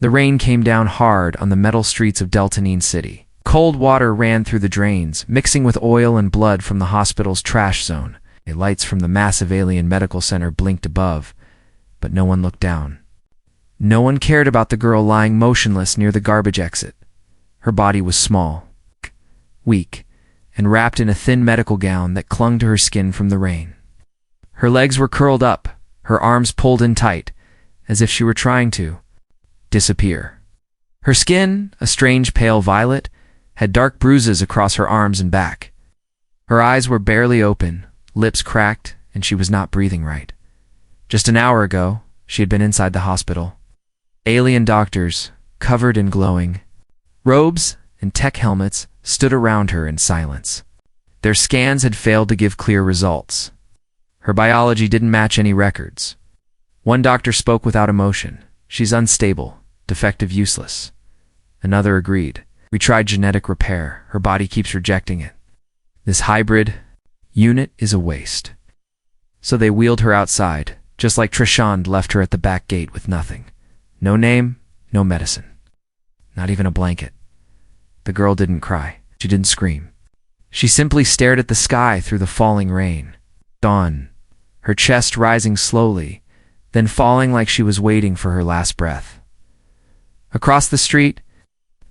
The rain came down hard on the metal streets of Deltanine City. Cold water ran through the drains, mixing with oil and blood from the hospital's trash zone. Lights from the massive alien medical center blinked above, but no one looked down. No one cared about the girl lying motionless near the garbage exit. Her body was small, weak, and wrapped in a thin medical gown that clung to her skin from the rain. Her legs were curled up, her arms pulled in tight, as if she were trying to disappear. Her skin, a strange pale violet, had dark bruises across her arms and back. Her eyes were barely open, lips cracked, and she was not breathing right. Just an hour ago, she had been inside the hospital. Alien doctors, covered in glowing robes and tech helmets, stood around her in silence. Their scans had failed to give clear results. Her biology didn't match any records. One doctor spoke without emotion. "She's unstable, defective, useless." Another agreed. "We tried genetic repair. Her body keeps rejecting it. This hybrid unit is a waste." So they wheeled her outside, just like Trishand left her at the back gate with nothing. No name, no medicine. Not even a blanket. The girl didn't cry. She didn't scream. She simply stared at the sky through the falling rain. Dawn, her chest rising slowly, then falling like she was waiting for her last breath. Across the street,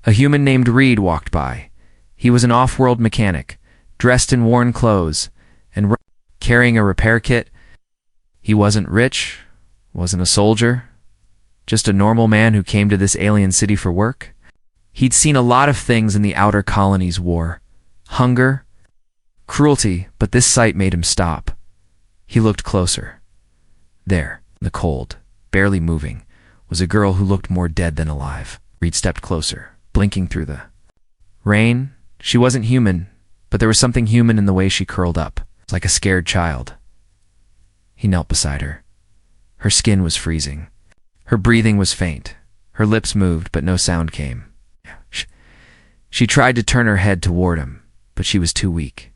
a human named Reed walked by. He was an off-world mechanic, dressed in worn clothes, and carrying a repair kit. He wasn't rich, wasn't a soldier, just a normal man who came to this alien city for work. He'd seen a lot of things in the outer colonies' war. Hunger, cruelty, but this sight made him stop. He looked closer. There, in the cold, barely moving, was a girl who looked more dead than alive. Reed stepped closer, blinking through the rain. She wasn't human, but there was something human in the way she curled up, like a scared child. He knelt beside her. Her skin was freezing. Her breathing was faint. Her lips moved, but no sound came. She tried to turn her head toward him, but she was too weak.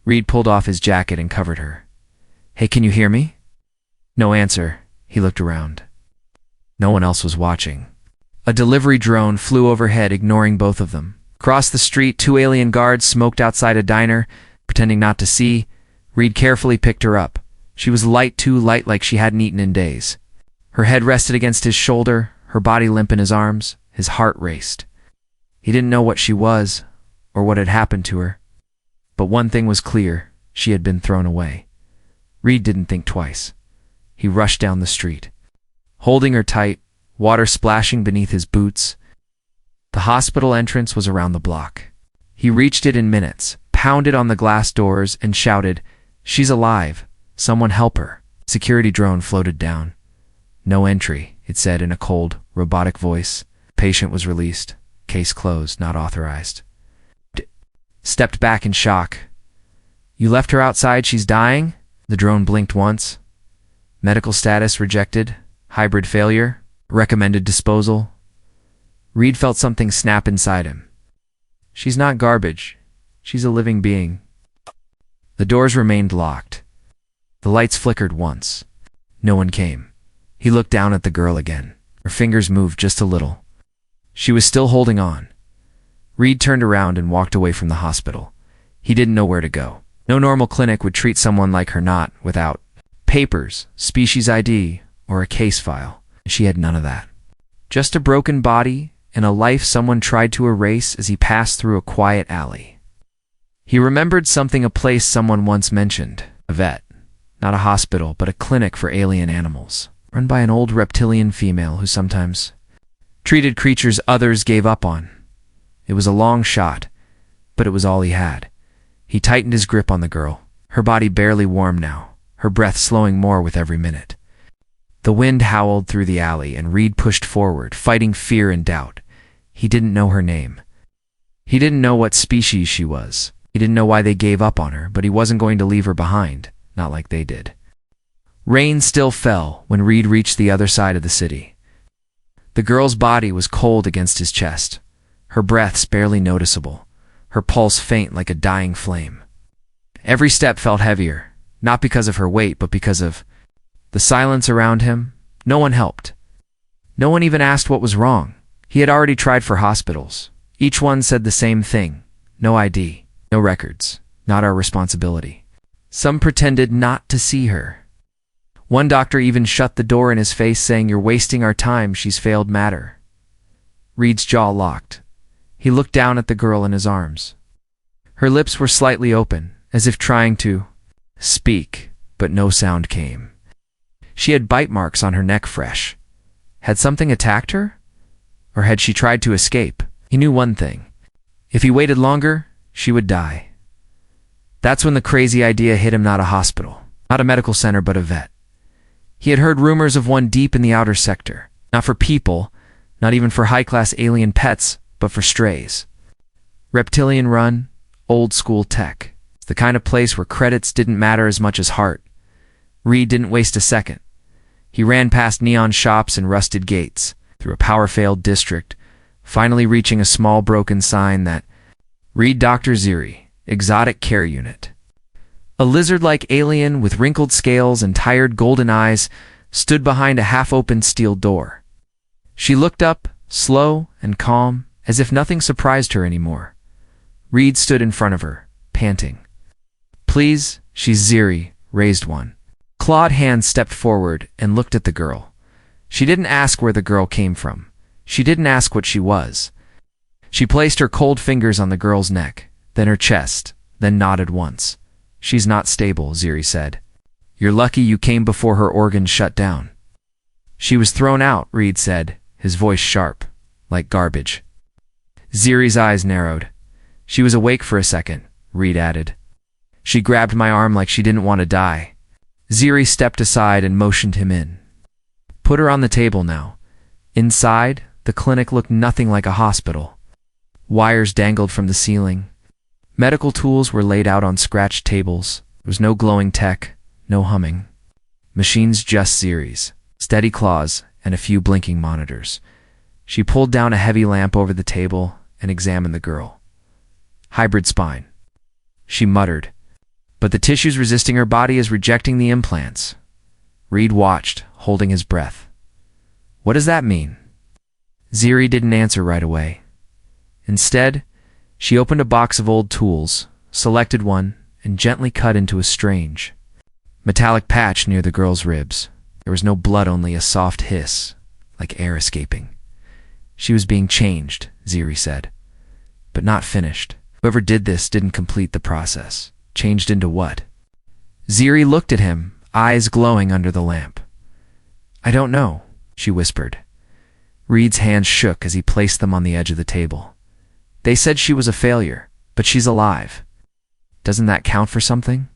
Reed pulled off his jacket and covered her. "Hey, can you hear me?" No answer. He looked around. No one else was watching. A delivery drone flew overhead, ignoring both of them. Across the street, two alien guards smoked outside a diner, pretending not to see. Reed carefully picked her up. She was light, too light, like she hadn't eaten in days. Her head rested against his shoulder, her body limp in his arms. His heart raced. He didn't know what she was, or what had happened to her. But one thing was clear, she had been thrown away. Reed didn't think twice. He rushed down the street, holding her tight, water splashing beneath his boots. The hospital entrance was around the block. He reached it in minutes, pounded on the glass doors, and shouted, "She's alive. Someone help her." Security drone floated down. "No entry," it said in a cold, robotic voice. Patient was released. Case closed, not authorized. Stepped back in shock. "You left her outside, she's dying?" The drone blinked once. Medical status rejected. Hybrid failure. Recommended disposal. Reed felt something snap inside him. She's not garbage. She's a living being. The doors remained locked. The lights flickered once. No one came. He looked down at the girl again. Her fingers moved just a little. She was still holding on. Reed turned around and walked away from the hospital. He didn't know where to go. No normal clinic would treat someone like her, not without papers, species ID, or a case file. She had none of that. Just a broken body and a life someone tried to erase as he passed through a quiet alley. He remembered something, a place someone once mentioned. A vet. Not a hospital, but a clinic for alien animals, run by an old reptilian female who sometimes treated creatures others gave up on. It was a long shot, but it was all he had. He tightened his grip on the girl, her body barely warm now, her breath slowing more with every minute. The wind howled through the alley, and Reed pushed forward, fighting fear and doubt. He didn't know her name. He didn't know what species she was. He didn't know why they gave up on her, but he wasn't going to leave her behind, not like they did. Rain still fell when Reed reached the other side of the city. The girl's body was cold against his chest, her breaths barely noticeable, her pulse faint like a dying flame. Every step felt heavier, not because of her weight, but because of the silence around him. No one helped. No one even asked what was wrong. He had already tried for hospitals. Each one said the same thing. No ID, no records, not our responsibility. Some pretended not to see her. One doctor even shut the door in his face, saying, "You're wasting our time, she's failed matter." Reed's jaw locked. He looked down at the girl in his arms. Her lips were slightly open, as if trying to speak, but no sound came. She had bite marks on her neck fresh. Had something attacked her? Or had she tried to escape? He knew one thing. If he waited longer, she would die. That's when the crazy idea hit him: not a hospital, not a medical center, but a vet. He had heard rumors of one deep in the outer sector, not for people, not even for high-class alien pets, but for strays. Reptilian-run, old-school tech. It's the kind of place where credits didn't matter as much as heart. Reed didn't waste a second. He ran past neon shops and rusted gates, through a power-failed district, finally reaching a small broken sign that read Dr. Ziri, Exotic Care Unit. A lizard-like alien with wrinkled scales and tired golden eyes stood behind a half-opened steel door. She looked up, slow and calm, as if nothing surprised her anymore. Reed stood in front of her, panting. "Please, she's Ziri," raised one. Clawed hands stepped forward and looked at the girl. She didn't ask where the girl came from. She didn't ask what she was. She placed her cold fingers on the girl's neck, then her chest, then nodded once. "She's not stable," Ziri said. "You're lucky you came before her organs shut down." "She was thrown out," Reed said, his voice sharp, like garbage. Ziri's eyes narrowed. "She was awake for a second," Reed added. "She grabbed my arm like she didn't want to die." Ziri stepped aside and motioned him in. "Put her on the table now." Inside, the clinic looked nothing like a hospital. Wires dangled from the ceiling. Medical tools were laid out on scratched tables. There was no glowing tech, no humming. Machines just Ziri's, steady claws, and a few blinking monitors. She pulled down a heavy lamp over the table and examined the girl. "Hybrid spine," she muttered. "But the tissues resisting her body is rejecting the implants." Reed watched, holding his breath. "What does that mean?" Ziri didn't answer right away. Instead, she opened a box of old tools, selected one, and gently cut into a strange, metallic patch near the girl's ribs. There was no blood, only a soft hiss, like air escaping. "She was being changed," Ziri said, "but not finished. Whoever did this didn't complete the process." "Changed into what?" Ziri looked at him, eyes glowing under the lamp. "I don't know," she whispered. Reed's hands shook as he placed them on the edge of the table. "They said she was a failure, but she's alive. Doesn't that count for something?"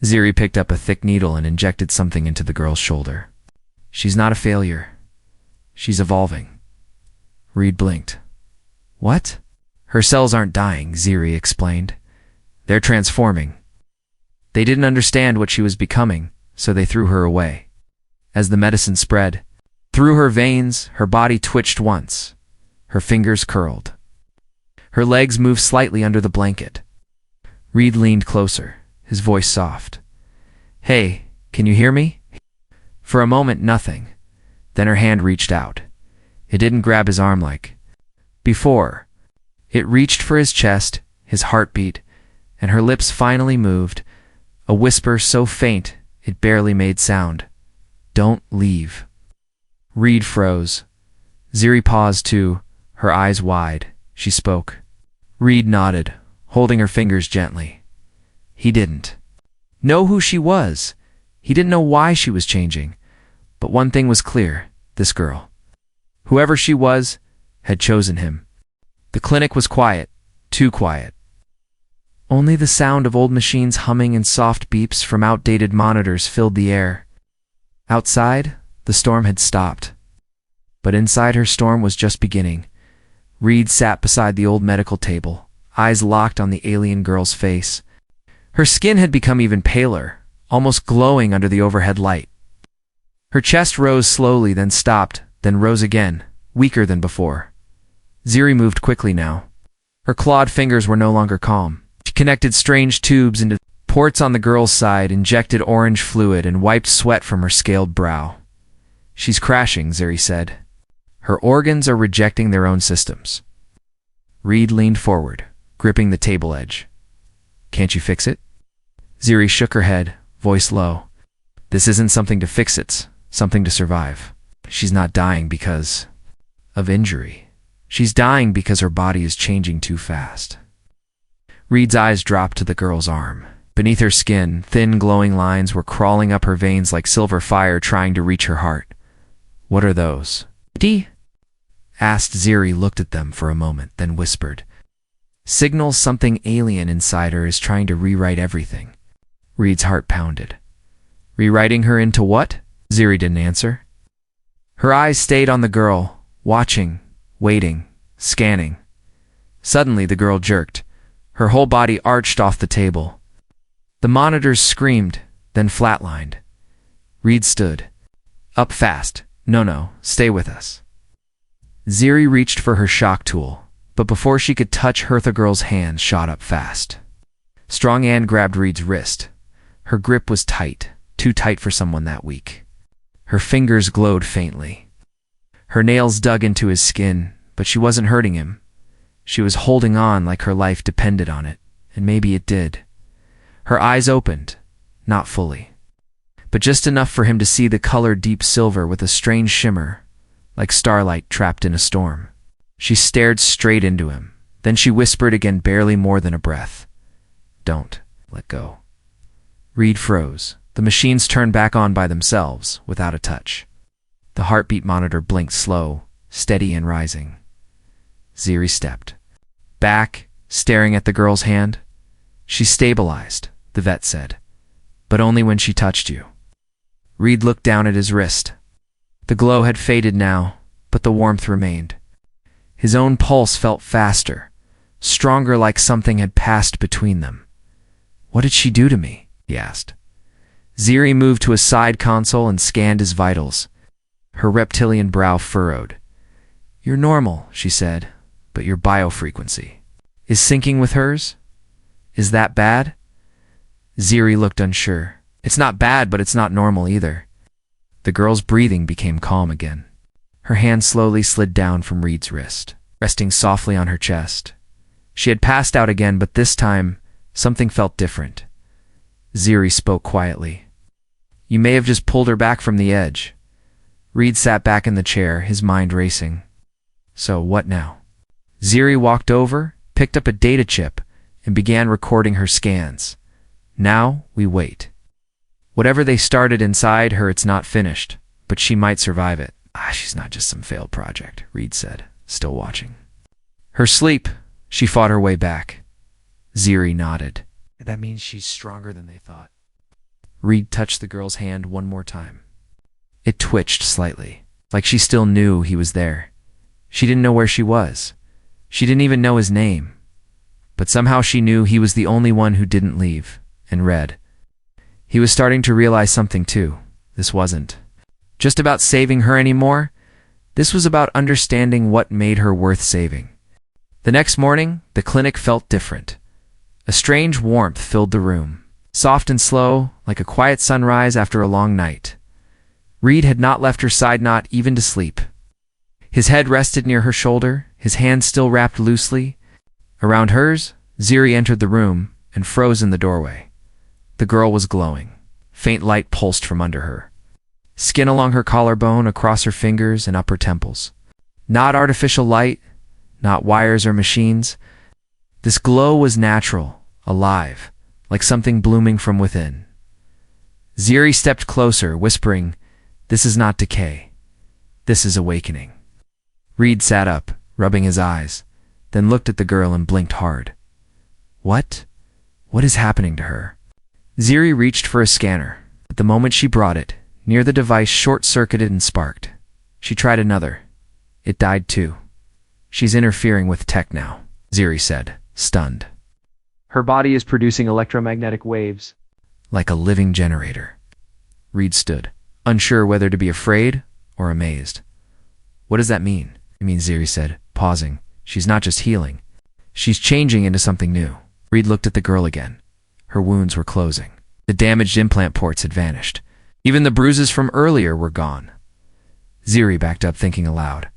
Ziri picked up a thick needle and injected something into the girl's shoulder. "She's not a failure. She's evolving." Reed blinked. "What?" "Her cells aren't dying," Ziri explained. "They're transforming. They didn't understand what she was becoming, so they threw her away. As the medicine spread through her veins, her body twitched once. Her fingers curled. Her legs moved slightly under the blanket." Reed leaned closer, his voice soft. "Hey, can you hear me?" For a moment, nothing. Then her hand reached out. It didn't grab his arm like before. It reached for his chest, his heartbeat, and her lips finally moved, a whisper so faint it barely made sound. "Don't leave." Reed froze. Ziri paused too, her eyes wide. She spoke. Reed nodded, holding her fingers gently. He didn't know who she was. He didn't know why she was changing. But one thing was clear: this girl, whoever she was, had chosen him. The clinic was quiet, too quiet. Only the sound of old machines humming and soft beeps from outdated monitors filled the air. Outside, the storm had stopped. But inside, her storm was just beginning. Reed sat beside the old medical table, eyes locked on the alien girl's face. Her skin had become even paler, almost glowing under the overhead light. Her chest rose slowly, then stopped, then rose again, weaker than before. Ziri moved quickly now. Her clawed fingers were no longer calm. She connected strange tubes into ports on the girl's side, injected orange fluid, and wiped sweat from her scaled brow. "She's crashing," Ziri said. Her organs are rejecting their own systems. Reed leaned forward, gripping the table edge. Can't you fix it? Ziri shook her head, voice low. This isn't something to fix, it's something to survive. She's not dying because of injury. She's dying because her body is changing too fast. Reed's eyes dropped to the girl's arm. Beneath her skin, thin glowing lines were crawling up her veins like silver fire trying to reach her heart. What are those? D? Asked Ziri, looked at them for a moment, then whispered. Signals something alien inside her is trying to rewrite everything. Reed's heart pounded. Rewriting her into what? Ziri didn't answer. Her eyes stayed on the girl, watching, waiting, scanning. Suddenly the girl jerked. Her whole body arched off the table. The monitors screamed, then flatlined. Reed stood. Up fast. No, stay with us. Ziri reached for her shock tool, but before she could touch her, the girl's hand shot up fast. Strong Anne grabbed Reed's wrist. Her grip was tight, too tight for someone that weak. Her fingers glowed faintly. Her nails dug into his skin, but she wasn't hurting him. She was holding on like her life depended on it, and maybe it did. Her eyes opened, not fully, but just enough for him to see the color deep silver with a strange shimmer, like starlight trapped in a storm. She stared straight into him. Then she whispered again, barely more than a breath. Don't let go. Reed froze. The machines turned back on by themselves, without a touch. The heartbeat monitor blinked slow, steady and rising. Ziri stepped back, staring at the girl's hand. She stabilized, the vet said, but only when she touched you. Reed looked down at his wrist. The glow had faded now, but the warmth remained. His own pulse felt faster, stronger, like something had passed between them. What did she do to me? He asked. Ziri moved to a side console and scanned his vitals. Her reptilian brow furrowed. You're normal, she said, but your biofrequency is syncing with hers? Is that bad? Ziri looked unsure. It's not bad, but it's not normal either. The girl's breathing became calm again. Her hand slowly slid down from Reed's wrist, resting softly on her chest. She had passed out again, but this time, something felt different. Ziri spoke quietly. You may have just pulled her back from the edge. Reed sat back in the chair, his mind racing. So what now? Ziri walked over, picked up a data chip, and began recording her scans. Now we wait. Whatever they started inside her, it's not finished, but she might survive it. She's not just some failed project, Reed said, still watching. Her sleep, she fought her way back. Ziri nodded. That means she's stronger than they thought. Reed touched the girl's hand one more time. It twitched slightly, like she still knew he was there. She didn't know where she was. She didn't even know his name. But somehow she knew he was the only one who didn't leave, and read. He was starting to realize something too. This wasn't just about saving her anymore. This was about understanding what made her worth saving. The next morning, the clinic felt different. A strange warmth filled the room, soft and slow, like a quiet sunrise after a long night. Reed had not left her side, not even to sleep. His head rested near her shoulder, his hand still wrapped loosely. Around hers, Ziri entered the room and froze in the doorway. The girl was glowing. Faint light pulsed from under her. Skin along her collarbone, across her fingers and upper temples. Not artificial light, not wires or machines. This glow was natural, alive, like something blooming from within. Ziri stepped closer, whispering, "This is not decay. This is awakening." Reed sat up, rubbing his eyes, then looked at the girl and blinked hard. What? What is happening to her? Ziri reached for a scanner. At the moment she brought it, near the device short-circuited and sparked. She tried another. It died too. She's interfering with tech now, Ziri said, stunned. Her body is producing electromagnetic waves. Like a living generator. Reed stood, unsure whether to be afraid or amazed. What does that mean? I mean, Ziri said, pausing. She's not just healing. She's changing into something new. Reed looked at the girl again. Her wounds were closing. The damaged implant ports had vanished. Even the bruises from earlier were gone. Ziri backed up, thinking aloud.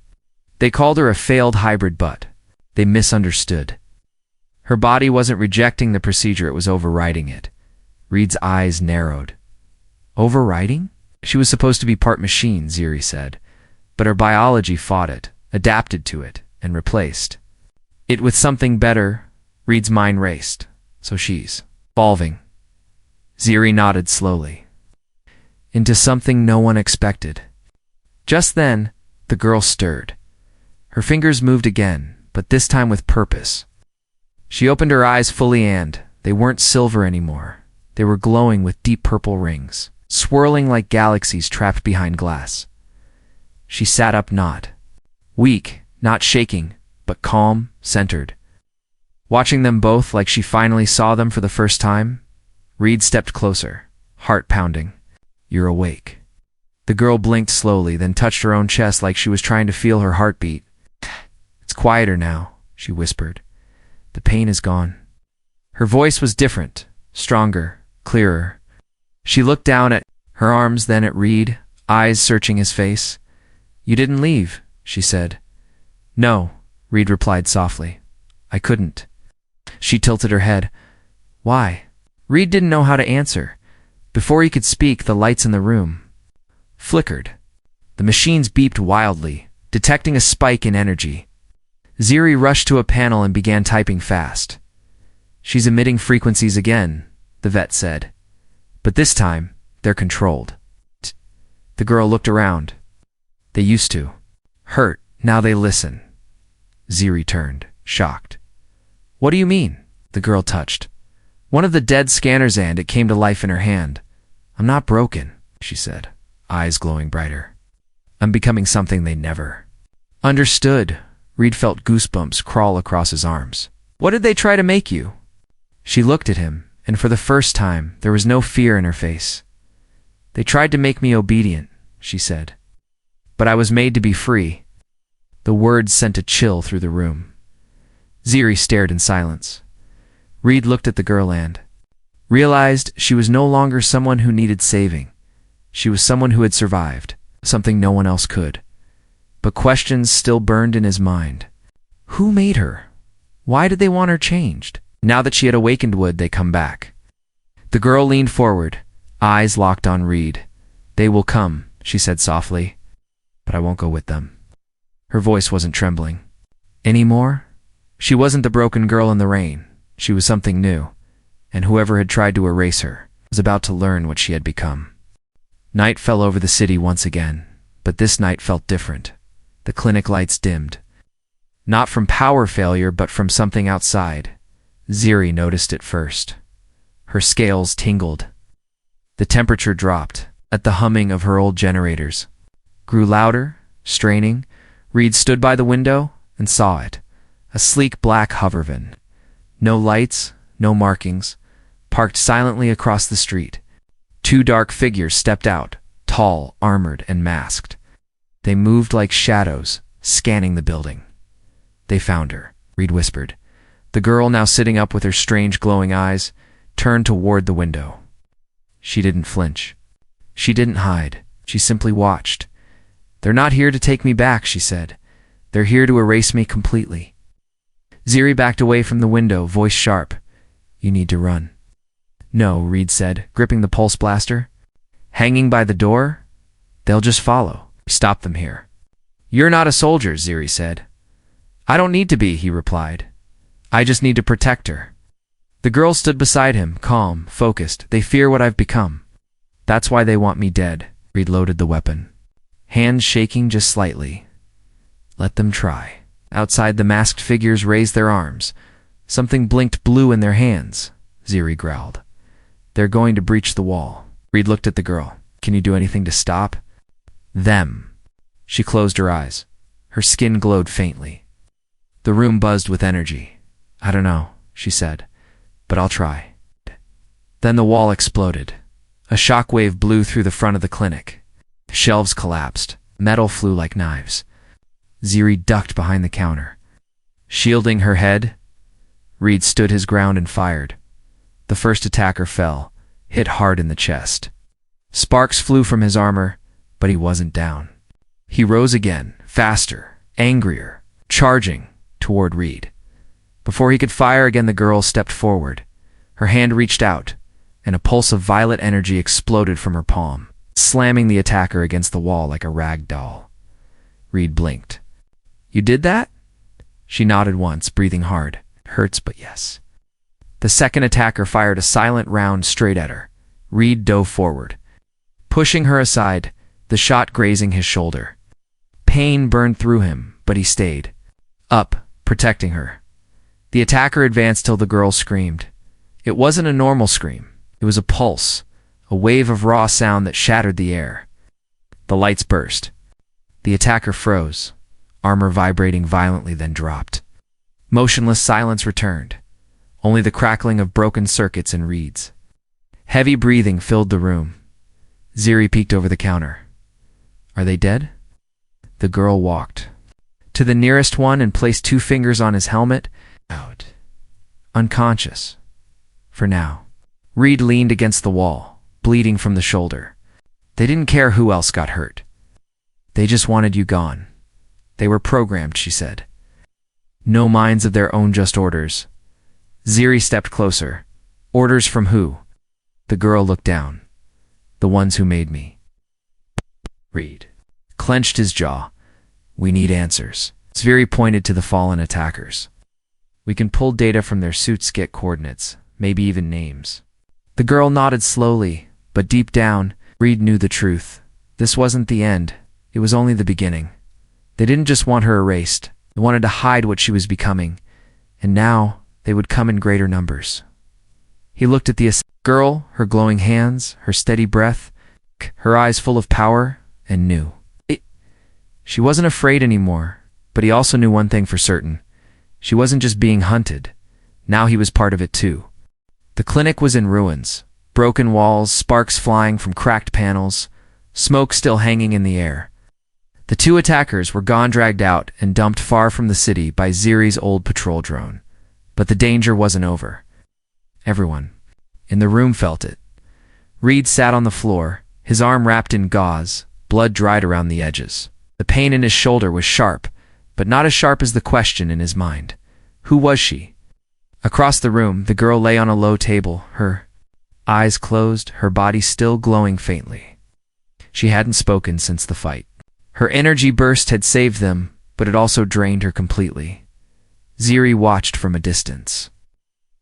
They called her a failed hybrid, but they misunderstood. Her body wasn't rejecting the procedure, it was overriding it. Reed's eyes narrowed. Overriding? She was supposed to be part machine, Ziri said, but her biology fought it, adapted to it, and replaced it with something better. Reed's mind raced. So she's evolving. Ziri nodded slowly. Into something no one expected. Just then, the girl stirred. Her fingers moved again, but this time with purpose. She opened her eyes fully, and they weren't silver anymore. They were glowing with deep purple rings, swirling like galaxies trapped behind glass. She sat up, not weak, not shaking, but calm, centered. Watching them both like she finally saw them for the first time, Reed stepped closer, heart pounding. You're awake. The girl blinked slowly, then touched her own chest like she was trying to feel her heartbeat. It's quieter now, she whispered. The pain is gone. Her voice was different, stronger, clearer. She looked down at her arms, then at Reed, eyes searching his face. You didn't leave, she said. No, Reed replied softly. I couldn't. She tilted her head. Why? Reed didn't know how to answer. Before he could speak, the lights in the room flickered. The machines beeped wildly, detecting a spike in energy. Ziri rushed to a panel and began typing fast. She's emitting frequencies again, the vet said. But this time, they're controlled. The girl looked around. They used to hurt, now they listen. Ziri turned, shocked. What do you mean? The girl touched one of the dead scanners, and it came to life in her hand. I'm not broken, she said, eyes glowing brighter. I'm becoming something they never understood. Reed felt goosebumps crawl across his arms. What did they try to make you? She looked at him, and for the first time, there was no fear in her face. They tried to make me obedient, she said. But I was made to be free. The words sent a chill through the room. Ziri stared in silence. Reed looked at the girl and realized she was no longer someone who needed saving. She was someone who had survived, something no one else could. But questions still burned in his mind. Who made her? Why did they want her changed? Now that she had awakened, would they come back? The girl leaned forward, eyes locked on Reed. They will come, she said softly, but I won't go with them. Her voice wasn't trembling anymore. She wasn't the broken girl in the rain. She was something new, and whoever had tried to erase her was about to learn what she had become. Night fell over the city once again, but this night felt different. The clinic lights dimmed. Not from power failure, but from something outside. Ziri noticed it first. Her scales tingled. The temperature dropped at the humming of her old generators. Grew louder, straining. Reed stood by the window and saw it. A sleek black hovervan. No lights, no markings. Parked silently across the street. Two dark figures stepped out, tall, armored, and masked. They moved like shadows, scanning the building. They found her, Reed whispered. The girl, now sitting up with her strange glowing eyes, turned toward the window. She didn't flinch. She didn't hide. She simply watched. They're not here to take me back, she said. They're here to erase me completely. Ziri backed away from the window, voice sharp. You need to run. No, Reed said, gripping the pulse blaster. Hanging by the door? They'll just follow. Stop them here. You're not a soldier, Ziri said. I don't need to be, he replied. I just need to protect her. The girl stood beside him, calm, focused. They fear what I've become. That's why they want me dead. Reed loaded the weapon, hands shaking just slightly. Let them try. Outside, the masked figures raised their arms. Something blinked blue in their hands. Ziri growled. They're going to breach the wall. Reed looked at the girl. Can you do anything to stop them? She closed her eyes. Her skin glowed faintly. The room buzzed with energy. I don't know, she said, but I'll try. Then the wall exploded. A shockwave blew through the front of the clinic. Shelves collapsed. Metal flew like knives. Ziri ducked behind the counter. Shielding her head, Reed stood his ground and fired. The first attacker fell, hit hard in the chest. Sparks flew from his armor, but he wasn't down. He rose again, faster, angrier, charging toward Reed. Before he could fire again, the girl stepped forward. Her hand reached out, and a pulse of violet energy exploded from her palm, slamming the attacker against the wall like a rag doll. Reed blinked. "You did that?" She nodded once, breathing hard. "Hurts, but yes." The second attacker fired a silent round straight at her. Reed dove forward, pushing her aside, the shot grazing his shoulder. Pain burned through him, but he stayed up, protecting her. The attacker advanced till the girl screamed. It wasn't a normal scream. It was a pulse, a wave of raw sound that shattered the air. The lights burst. The attacker froze, armor vibrating violently, then dropped. Motionless silence returned, only the crackling of broken circuits and reeds. Heavy breathing filled the room. Ziri peeked over the counter. "Are they dead?" The girl walked to the nearest one and placed 2 fingers on his helmet. Out. Unconscious. For now. Reed leaned against the wall, bleeding from the shoulder. They didn't care who else got hurt. They just wanted you gone. They were programmed, she said. No minds of their own, just orders. Ziri stepped closer. Orders from who? The girl looked down. The ones who made me. Reed clenched his jaw. "We need answers." Ziri pointed to the fallen attackers. "We can pull data from their suits, get coordinates, maybe even names." The girl nodded slowly, but deep down, Reed knew the truth. This wasn't the end. It was only the beginning. They didn't just want her erased. They wanted to hide what she was becoming. And now, they would come in greater numbers. He looked at the girl, her glowing hands, her steady breath, her eyes full of power, and knew. She wasn't afraid anymore, but he also knew one thing for certain. She wasn't just being hunted. Now he was part of it too. The clinic was in ruins. Broken walls, sparks flying from cracked panels, smoke still hanging in the air. The 2 attackers were gone, dragged out, and dumped far from the city by Ziri's old patrol drone. But the danger wasn't over. Everyone in the room felt it. Reed sat on the floor, his arm wrapped in gauze, blood dried around the edges. The pain in his shoulder was sharp, but not as sharp as the question in his mind. Who was she? Across the room, the girl lay on a low table, her eyes closed, her body still glowing faintly. She hadn't spoken since the fight. Her energy burst had saved them, but it also drained her completely. Ziri watched from a distance,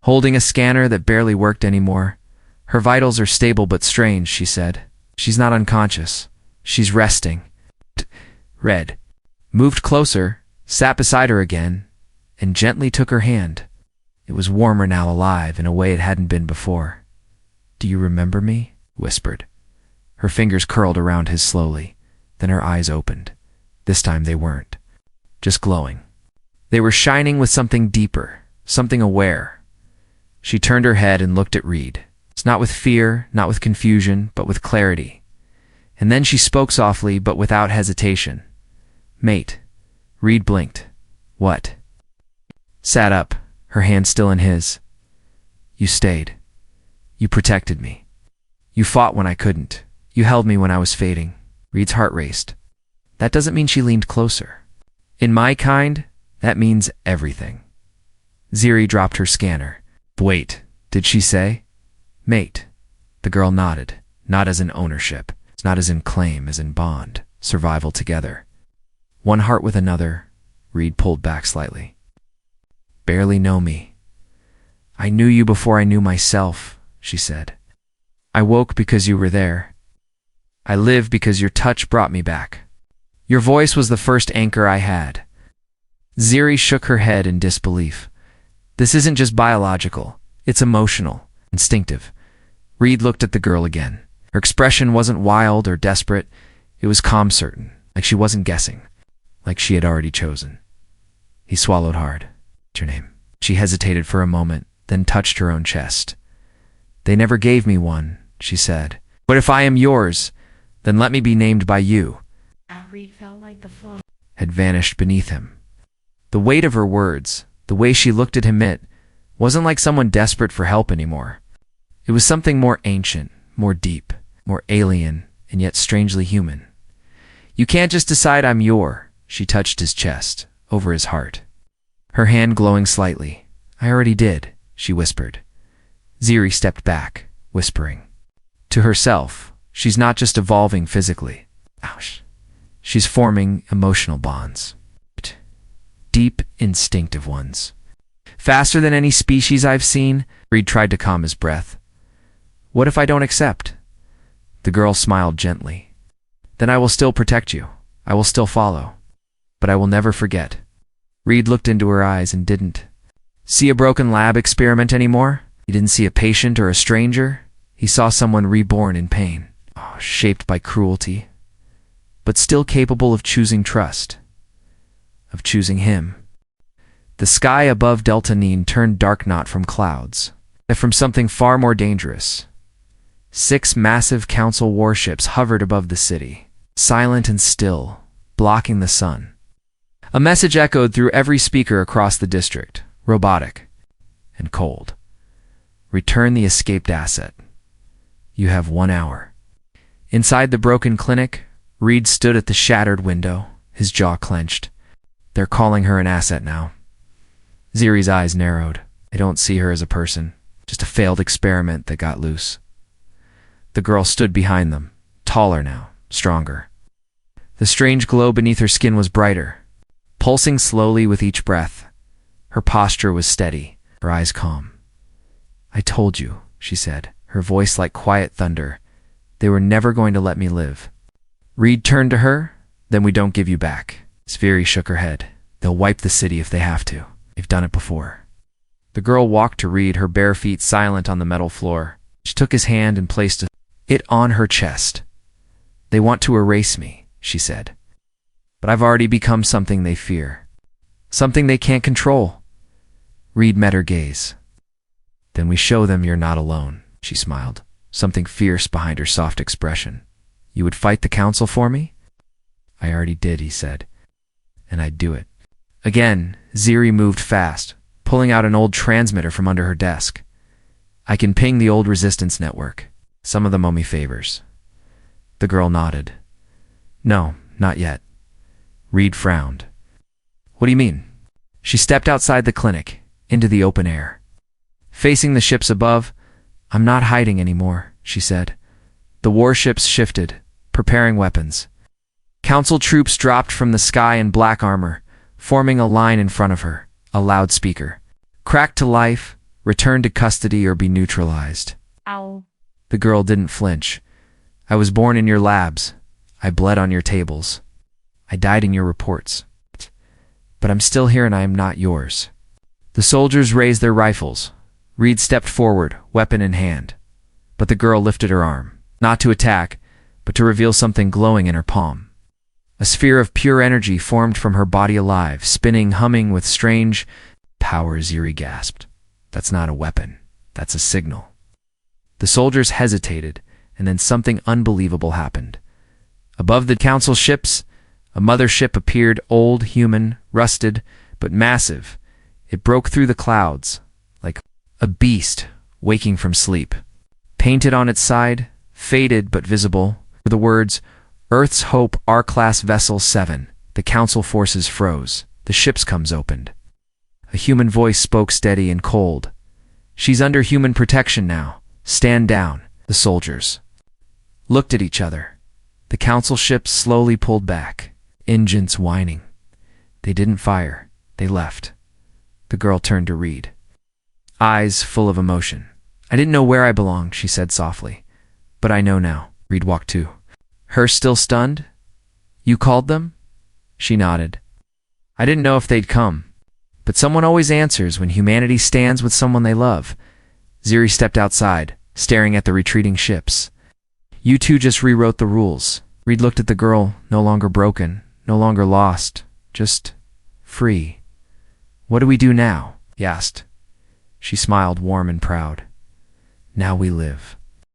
holding a scanner that barely worked anymore. "Her vitals are stable but strange," she said. "She's not unconscious. She's resting." Red moved closer, sat beside her again, and gently took her hand. It was warmer now, alive in a way it hadn't been before. "Do you remember me?" whispered. Her fingers curled around his slowly, then her eyes opened. This time they weren't just glowing. They were shining with something deeper, something aware. She turned her head and looked at Reed. It's not with fear, not with confusion, but with clarity. And then she spoke softly, but without hesitation. "Mate." Reed blinked. "What?" Sat up, her hand still in his. "You stayed. You protected me. You fought when I couldn't. You held me when I was fading." Reed's heart raced. That doesn't mean she leaned closer. In my kind, that means everything. Ziri dropped her scanner. "Wait, did she say?" "Mate." The girl nodded. "Not as in ownership. It's not as in claim, as in bond. Survival together. One heart with another." Reed pulled back slightly. "Barely know me." "I knew you before I knew myself," she said. "I woke because you were there. I live because your touch brought me back. Your voice was the first anchor I had." Ziri shook her head in disbelief. "This isn't just biological. It's emotional, instinctive." Reed looked at the girl again. Her expression wasn't wild or desperate. It was calm, certain, like she wasn't guessing, like she had already chosen. He swallowed hard. "What's your name?" She hesitated for a moment, then touched her own chest. "They never gave me one," she said. "But if I am yours, then let me be named by you." Reed felt like the floor had vanished beneath him. The weight of her words, the way she looked at him, it wasn't like someone desperate for help anymore. It was something more ancient, more deep, more alien, and yet strangely human. "You can't just decide I'm your," She touched his chest, over his heart. Her hand glowing slightly. I already did, she whispered. Ziri stepped back, whispering. To herself, she's not just evolving physically. Ouch. She's forming emotional bonds. Deep, instinctive ones. Faster than any species I've seen, Reed tried to calm his breath. What if I don't accept? The girl smiled gently. Then I will still protect you. I will still follow. But I will never forget. Reed looked into her eyes and didn't see a broken lab experiment anymore. He didn't see a patient or a stranger. He saw someone reborn in pain, shaped by cruelty, but still capable of choosing trust, of choosing him. The sky above Deltanine turned dark not from clouds, but from something far more dangerous. 6 massive council warships hovered above the city, silent and still, blocking the sun. A message echoed through every speaker across the district, robotic and cold. Return the escaped asset. You have 1 hour. Inside the broken clinic, Reed stood at the shattered window, his jaw clenched. They're calling her an asset now. Ziri's eyes narrowed. I don't see her as a person, just a failed experiment that got loose. The girl stood behind them, taller now, stronger. The strange glow beneath her skin was brighter, pulsing slowly with each breath. Her posture was steady, her eyes calm. I told you, she said, her voice like quiet thunder. They were never going to let me live. Reed turned to her. Then we don't give you back. Ziri shook her head. They'll wipe the city if they have to. They've done it before. The girl walked to Reed, her bare feet silent on the metal floor. She took his hand and placed it on her chest. They want to erase me, she said. But I've already become something they fear. Something they can't control. Reed met her gaze. Then we show them you're not alone, she smiled, something fierce behind her soft expression. You would fight the council for me? I already did, he said. And I'd do it. Again, Ziri moved fast, pulling out an old transmitter from under her desk. I can ping the old resistance network. Some of them owe me favors. The girl nodded. No, not yet. Reed frowned. What do you mean? She stepped outside the clinic, into the open air. Facing the ships above, I'm not hiding anymore, she said. The warships shifted, preparing weapons. Council troops dropped from the sky in black armor, forming a line in front of her, a loudspeaker. Cracked to life, return to custody or be neutralized. Ow. The girl didn't flinch. I was born in your labs. I bled on your tables. I died in your reports. But I'm still here and I am not yours. The soldiers raised their rifles. Reed stepped forward, weapon in hand. But the girl lifted her arm, not to attack, but to reveal something glowing in her palm. A sphere of pure energy formed from her body alive, spinning, humming with strange power. Ziri gasped. That's not a weapon. That's a signal. The soldiers hesitated, and then something unbelievable happened. Above the council ships, a mothership appeared, old, human, rusted, but massive. It broke through the clouds, like a beast waking from sleep. Painted on its side, faded but visible, were the words, Earth's Hope, R-Class Vessel 7. The council forces froze. The ship's comes opened. A human voice spoke steady and cold. She's under human protection now. Stand down. The soldiers looked at each other. The council ships slowly pulled back, engines whining. They didn't fire. They left. The girl turned to Reed, eyes full of emotion. I didn't know where I belonged, she said softly. But I know now. Reed walked too. Her still stunned? You called them? She nodded. I didn't know if they'd come. But someone always answers when humanity stands with someone they love. Ziri stepped outside, staring at the retreating ships. You two just rewrote the rules. Reed looked at the girl, no longer broken, no longer lost, just free. What do we do now? He asked. She smiled, warm and proud. Now we live.